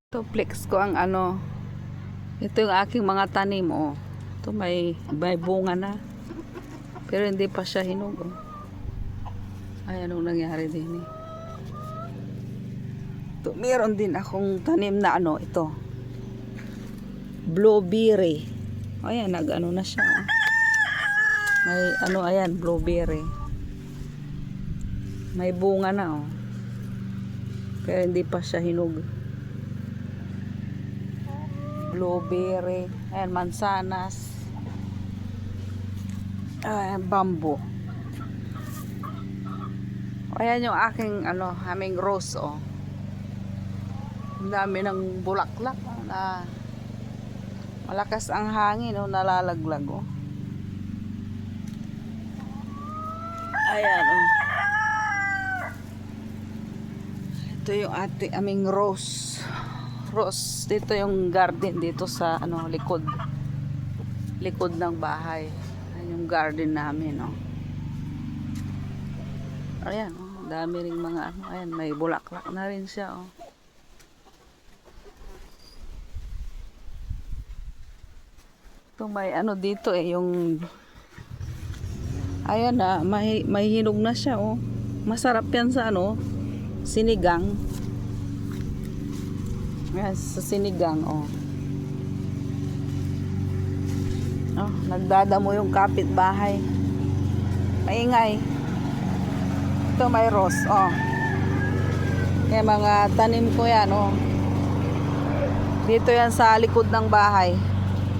Ito flex ko ang ano. Ito yung aking mga tanim, oh. Ito may bunga na. Pero hindi pa siya hinog, oh. Ay, anong nangyari din eh. Ito, meron din akong tanim na ano, ito. Blueberry. Ayan, nag-ano na siya, oh. May ano, ayan, blueberry. May bunga na, oh. Pero hindi pa siya hinog. Blueberry, ayan, mansanas, ayan, bamboo. Ayan yung aking ano, aming rose, oh. Ang dami ng bulaklak, oh, na malakas ang hangin, oh, nalalaglag, oh. Ayan, oh. Ito yung aming rose. Dito yung garden dito sa ano, likod ng bahay. Ayan yung garden namin, oh. Ayan, oh, dami ring mga ano, ayan, may bulaklak na rin siya, oh. Ito may ano dito eh, yung ayan na, may hinog na siya, oh. Masarap yan sa ano, sinigang. Ayan, sa sinigang, oh. Oh, nagdadamo yung kapitbahay. Maingay. Ito may rose, oh. Kaya mga tanim ko yan, oh. Dito yan sa likod ng bahay.